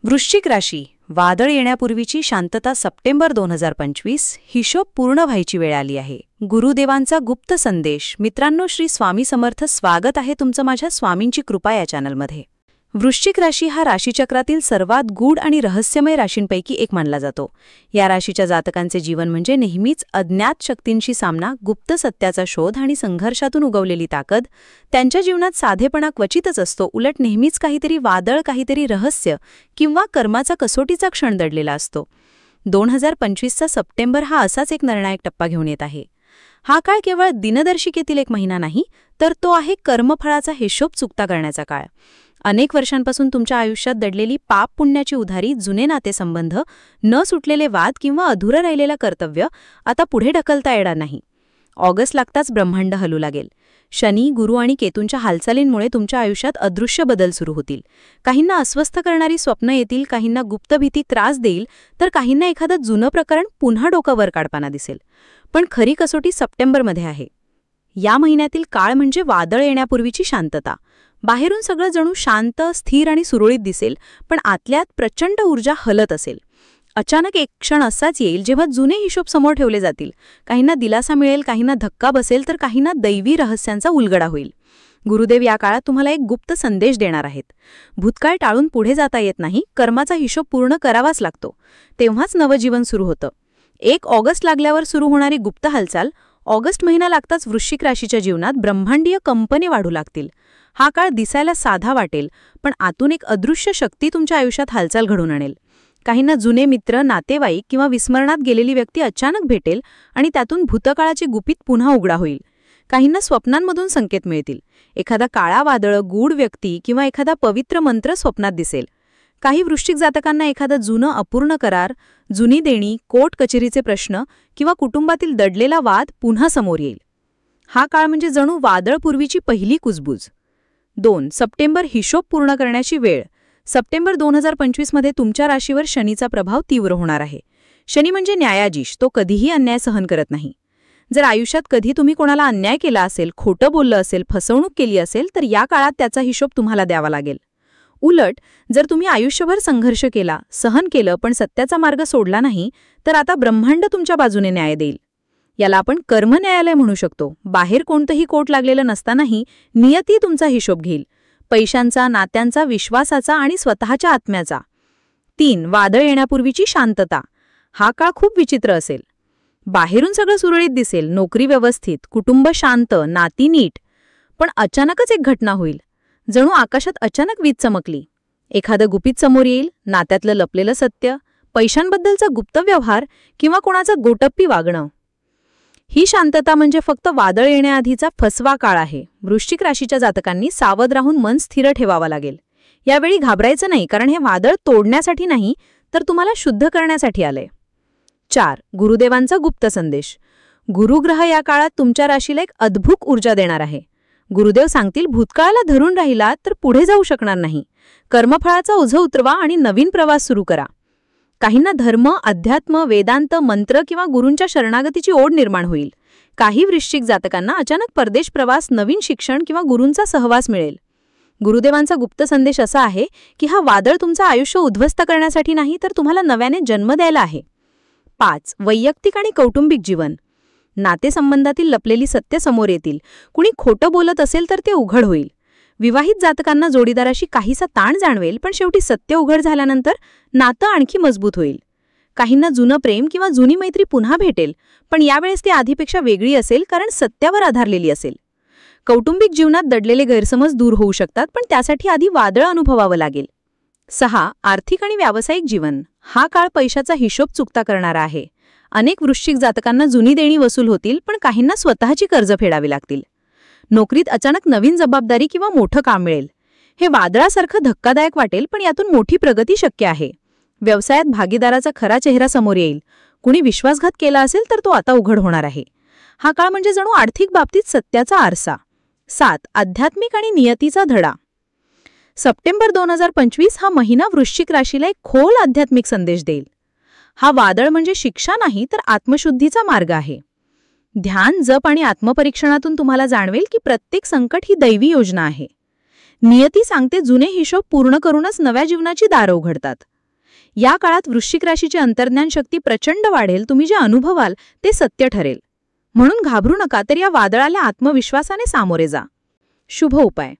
वृश्चिक राशी, वादळ येण्यापूर्वीची शांतता. सप्टेंबर 2025 हिशोब पूर्ण व्हायची वेळ आली आहे. गुरुदेवांचा गुप्त संदेश. मित्रांनो, श्री स्वामी समर्थ. स्वागत आहे तुमचं माझ्या स्वामींची कृपा या चॅनलमध्ये. वृश्चिक राशी हा राशीचक्रातील सर्वात गूढ आणि रहस्यमय राशींपैकी एक मानला जातो. या राशीच्या जातकांचे जीवन म्हणजे नेहमीच अज्ञात शक्तींशी सामना, गुप्त सत्याचा शोध आणि संघर्षातून उगवलेली ताकद. त्यांच्या जीवनात साधेपणा क्वचितच असतो, उलट नेहमीच काहीतरी वादळ, काहीतरी रहस्य किंवा कर्माचा कसोटीचा क्षण दडलेला असतो. 2025चा सप्टेंबर हा असाच एक निर्णायक टप्पा घेऊन येत आहे. हा काळ केवळ दिनदर्शिकेतील एक महिना नाही, तर तो आहे कर्मफळाचा हिशोब चुकता करण्याचा काळ. अनेक वर्षांपासून तुमच्या आयुष्यात दडलेली पाप पुण्याची उधारी, जुने नातेसंबंध, न सुटलेले वाद किंवा अधुरं राहिलेलं कर्तव्य आता पुढे ढकलता येणार नाही. ऑगस्ट लागताच ब्रह्मांड हलू लागेल. शनी, गुरु आणि केतूंच्या हालचालींमुळे तुमच्या आयुष्यात अदृश्य बदल सुरू होतील. काहींना अस्वस्थ करणारी स्वप्न येतील, काहींना गुप्त भीती त्रास देईल, तर काहींना एखादं जुनं प्रकरण पुन्हा डोकं वर काढताना दिसेल. पण खरी कसोटी सप्टेंबरमध्ये आहे. या महिन्यातील काळ म्हणजे वादळ येण्यापूर्वीची शांतता. बाहेरून सगळं जणू शांत, स्थिर आणि सुरळीत दिसेल, पण आतल्यात प्रचंड ऊर्जा हलत असेल. अचानक एक क्षण असाच येईल जेव्हा जुने हिशोब समोर ठेवले जातील. काहींना दिलासा मिळेल, काहींना धक्का बसेल, तर काहींना दैवी रहस्यांचा उलगडा होईल. गुरुदेव या काळात तुम्हाला एक गुप्त संदेश देणार आहेत. भूतकाळ टाळून पुढे जाता येत नाही, कर्माचा हिशोब पूर्ण करावाच लागतो. तेव्हाच नवं जीवन सुरू होतं. 1 ऑगस्ट लागल्यावर सुरू होणारी गुप्त हालचाल. ऑगस्ट महिना लागताच वृश्चिक राशीच्या जीवनात ब्रह्मांडीय कंपने वाढू लागतील. हा काळ दिसायला साधा वाटेल, पण आतून एक अदृश्य शक्ती तुमच्या आयुष्यात हालचाल घडून आणेल. काहींना जुने मित्र, नातेवाईक किंवा विस्मरणात गेलेली व्यक्ती अचानक भेटेल आणि त्यातून भूतकाळाची गुपित पुन्हा उघडा होईल. काहींना स्वप्नांमधून संकेत मिळतील. एखादा काळा वादळ, गूढ व्यक्ती किंवा एखादा पवित्र मंत्र स्वप्नात दिसेल. काही वृश्चिक जातकांना एखादं जुनं अपूर्ण करार, जुनी देणी, कोर्ट कचेरीचे प्रश्न किंवा कुटुंबातील दडलेला वाद पुन्हा समोर येईल. हा काळ म्हणजे जणू वादळपूर्वीची पहिली कुजबूज. 2 सप्टेंबर हिशोब पूर्ण करण्याची वेळ. सप्टेंबर 2025 मध्ये तुमच्या राशीवर शनीचा प्रभाव तीव्र होणार आहे. शनी म्हणजे न्यायाधीश. तो कधीही अन्याय सहन करत नाही. जर आयुष्यात कधी तुम्ही कोणाला अन्याय केला असेल, खोटं बोललं असेल, फसवणूक केली असेल, तर या काळात त्याचा हिशोब तुम्हाला द्यावा लागेल. उलट जर तुम्ही आयुष्यभर संघर्ष केला, सहन केलं, पण सत्याचा मार्ग सोडला नाही, तर आता ब्रह्मांड तुमच्या बाजूने न्याय देईल. याला आपण कर्म न्यायालय म्हणू शकतो. बाहेर कोणतंही कोर्ट लागलेलं नसतानाही नियती तुमचा हिशोब घेईल. पैशांचा, नात्यांचा, विश्वासाचा आणि स्वतःच्या आत्म्याचा. 3 वादळ येण्यापूर्वीची शांतता. हा काळ खूप विचित्र असेल. बाहेरून सगळं सुरळीत दिसेल, नोकरी व्यवस्थित, कुटुंब शांत, नाती नीट. पण अचानकच एक घटना होईल. जणू आकाशात अचानक वीज चमकली. एखादं गुपित समोर येईल, नात्यातलं लपलेलं सत्य, पैशांबद्दलचा गुप्त व्यवहार किंवा कोणाचं गोटप्पी वागणं. ही शांतता म्हणजे फक्त वादळ येण्याआधीचा फसवा काळ आहे. वृश्चिक राशीच्या जातकांनी सावध राहून मन स्थिर ठेवावं लागेल. यावेळी घाबरायचं नाही, कारण हे वादळ तोडण्यासाठी नाही, तर तुम्हाला शुद्ध करण्यासाठी आलंय. 4 गुरुदेवांचा गुप्त संदेश. गुरुग्रह या काळात तुमच्या राशीला एक अद्भुत ऊर्जा देणार आहे. गुरुदेव सांगतील, भूतकाळाला धरून राहिलात तर पुढे जाऊ शकणार नाही. कर्मफळाचा ओझं उतरवा आणि नवीन प्रवास सुरू करा. काहींना धर्म, अध्यात्म, वेदांत, मंत्र किंवा गुरूंच्या शरणागतीची ओढ निर्माण होईल. काही वृश्चिक जातकांना अचानक परदेश प्रवास, नवीन शिक्षण किंवा गुरूंचा सहवास मिळेल. गुरुदेवांचा गुप्त संदेश असा आहे की हा वादळ तुमचं आयुष्य उद्ध्वस्त करण्यासाठी नाही, तर तुम्हाला नव्याने जन्म द्यायला आहे. 5 वैयक्तिक आणि कौटुंबिक जीवन. नातेसंबंधातील लपलेली सत्य समोर येतील. कुणी खोटं बोलत असेल तर ते उघड होईल. विवाहित जातकांना जोडीदाराशी काहीसा ताण जाणवेल, पण शेवटी सत्य उघड झाल्यानंतर नातं आणखी मजबूत होईल. काहींना जुनं प्रेम किंवा जुनी मैत्री पुन्हा भेटेल, पण यावेळेस ती आधीपेक्षा वेगळी असेल, कारण सत्यावर आधारलेली असेल. कौटुंबिक जीवनात दडलेले गैरसमज दूर होऊ शकतात, पण त्यासाठी आधी वादळ अनुभवावं लागेल. 6 आर्थिक आणि व्यावसायिक जीवन. हा काळ पैशाचा हिशोब चुकता करणारा आहे. अनेक वृश्चिक जातकांना जुनी देणी वसूल होतील, पण काहींना स्वतःची कर्ज फेडावी लागतील. नोकरीत अचानक नवीन जबाबदारी किंवा मोठं काम मिळेल. हे वादळासारखं धक्कादायक वाटेल, पण यातून मोठी प्रगती शक्य आहे. व्यवसायात भागीदाराचा खरा चेहरा समोर येईल. कुणी विश्वासघात केला असेल तर तो आता उघड होणार आहे. हा काळ म्हणजे जणू आर्थिक बाबतीत सत्याचा आरसा. 7 आध्यात्मिक आणि नियतीचा धडा. सप्टेंबर 2025 हा महिना वृश्चिक राशीला एक खोल आध्यात्मिक संदेश देईल. हा वादळ म्हणजे शिक्षा नाही, तर आत्मशुद्धीचा मार्ग आहे. ध्यान, जप आणि आत्मपरीक्षणातून तुम्हाला जाणवेल की प्रत्येक संकट ही दैवी योजना आहे. नियती सांगते, जुने हिशोब पूर्ण करूनच नव्या जीवनाची दारं उघडतात. या काळात वृश्चिक राशीची अंतर्ज्ञान शक्ती प्रचंड वाढेल, तुम्ही जे अनुभवाल ते सत्य ठरेल. म्हणून घाबरू नका, तर या वादळाला आत्मविश्वासाने सामोरे जा. शुभ उपाय.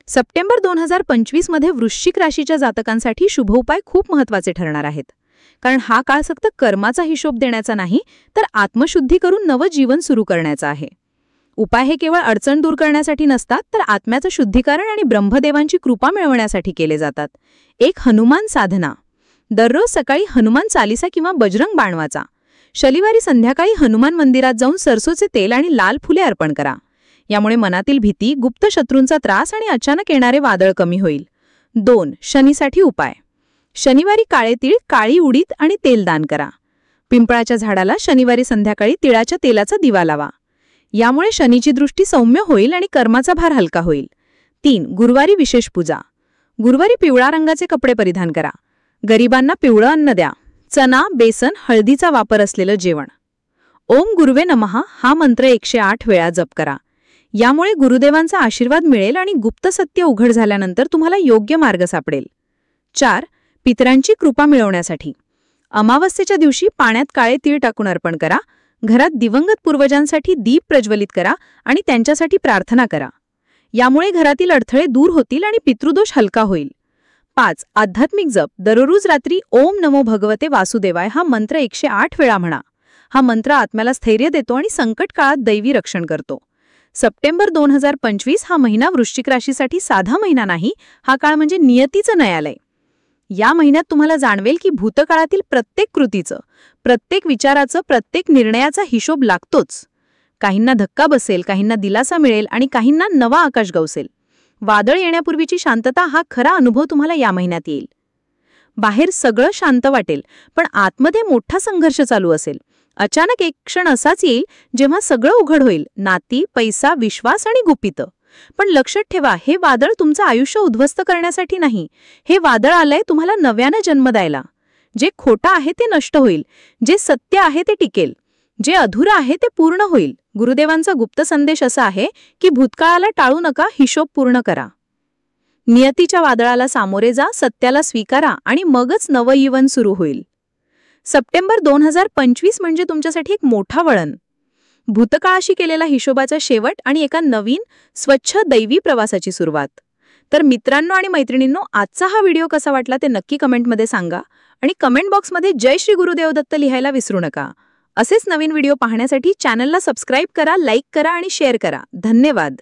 सप्टेंबर 2025 मध्ये वृश्चिक राशीच्या जातकांसाठी शुभ उपाय खूप महत्त्वाचे ठरणार आहेत. कारण हा काळ फक्त कर्माचा हिशोब देण्याचा नाही, तर आत्मशुद्धी करून नवं जीवन सुरू करण्याचा आहे. उपाय हे केवळ अडचण दूर करण्यासाठी नसतात, तर आत्म्याचं शुद्धीकरण आणि ब्रह्मदेवांची कृपा मिळवण्यासाठी केले जातात. एक हनुमान साधना. दररोज सकाळी हनुमान चालिसा किंवा बजरंग बाण वाचा. शनिवारी संध्याकाळी हनुमान मंदिरात जाऊन सरसोचे तेल आणि लाल फुले अर्पण करा. यामुळे मनातील भीती, गुप्त शत्रूंचा त्रास आणि अचानक येणारे वादळ कमी होईल. 2. शनीसाठी उपाय. शनिवारी काळे तीळ, काळी उडीद आणि तेल दान करा. पिंपळाच्या झाडाला शनिवारी संध्याकाळी तिळाच्या तेलाचा दिवा लावा. यामुळे शनीची दृष्टी सौम्य होईल आणि कर्माचा भार हलका होईल. 3. गुरुवारी विशेष पूजा. गुरुवारी पिवळा रंगाचे कपडे परिधान करा. गरिबांना पिवळं अन्न द्या. चना, बेसन, हळदीचा वापर असलेलं जेवण. ओम गुरुवे नमः हा मंत्र 108 वेळा जप करा. यामुळे गुरुदेवांचा आशीर्वाद मिळेल आणि गुप्त सत्य उघड झाल्यानंतर तुम्हाला योग्य मार्ग सापडेल. 4. पितरांची कृपा मिळवण्यासाठी. अमावस्येच्या दिवशी पाण्यात काळे तीळ टाकून अर्पण करा. घरात दिवंगत पूर्वजांसाठी दीप प्रज्वलित करा आणि त्यांच्यासाठी प्रार्थना करा. यामुळे घरातील अडथळे दूर होतील आणि पितृदोष हलका होईल. 5. आध्यात्मिक जप. दररोज रात्री ओम नमो भगवते वासुदेवाय हा मंत्र 108 वेळा म्हणा. हा मंत्र आत्म्याला स्थैर्य देतो आणि संकट काळात दैवी रक्षण करतो. सप्टेंबर 2025 हा महिना वृश्चिक राशीसाठी साधा महिना नाही, हा काळ म्हणजे नियतीचं न्यायालय. या महिन्यात तुम्हाला जाणवेल की भूतकाळातील प्रत्येक कृतीचं, प्रत्येक विचाराचं, प्रत्येक निर्णयाचा हिशोब लागतोच. काहींना धक्का बसेल, काहींना दिलासा मिळेल आणि काहींना नवा आकाश गवसेल. वादळ येण्यापूर्वीची शांतता हा खरा अनुभव तुम्हाला या महिन्यात येईल. बाहेर सगळं शांत वाटेल, पण आतमध्ये मोठा संघर्ष चालू असेल. अचानक एक क्षण असाच येईल जेव्हा सगळं उघड होईल, नाती, पैसा, विश्वास आणि गुपितं. पण लक्षात ठेवा, हे वादळ तुमचं आयुष्य उद्ध्वस्त करण्यासाठी नाही. हे वादळ आलंय तुम्हाला नव्यानं जन्म द्यायला. जे खोटं आहे ते नष्ट होईल, जे सत्य आहे ते टिकेल, जे अधुरं आहे ते पूर्ण होईल. गुरुदेवांचा गुप्त संदेश असा आहे की भूतकाळाला टाळू नका, हिशोब पूर्ण करा. नियतीच्या वादळाला सामोरे जा, सत्याला स्वीकारा आणि मगच नवजीवन सुरू होईल. सप्टेंबर 2025 म्हणजे तुमच्यासाठी एक मोठा वळण. भूतकाळाशी केलेला हिशोबाचा शेवट आणि एका नवीन, स्वच्छ दैवी प्रवासाची सुरुवात. तर मित्रांनो आणि मैत्रिणींनो, आजचा हा व्हिडिओ कसा वाटला ते नक्की कमेंटमध्ये सांगा आणि कमेंट बॉक्समध्ये जय श्री गुरुदेव दत्त लिहायला विसरू नका. असेच नवीन व्हिडिओ पाहण्यासाठी चॅनलला सबस्क्राईब करा, लाईक करा आणि शेअर करा. धन्यवाद.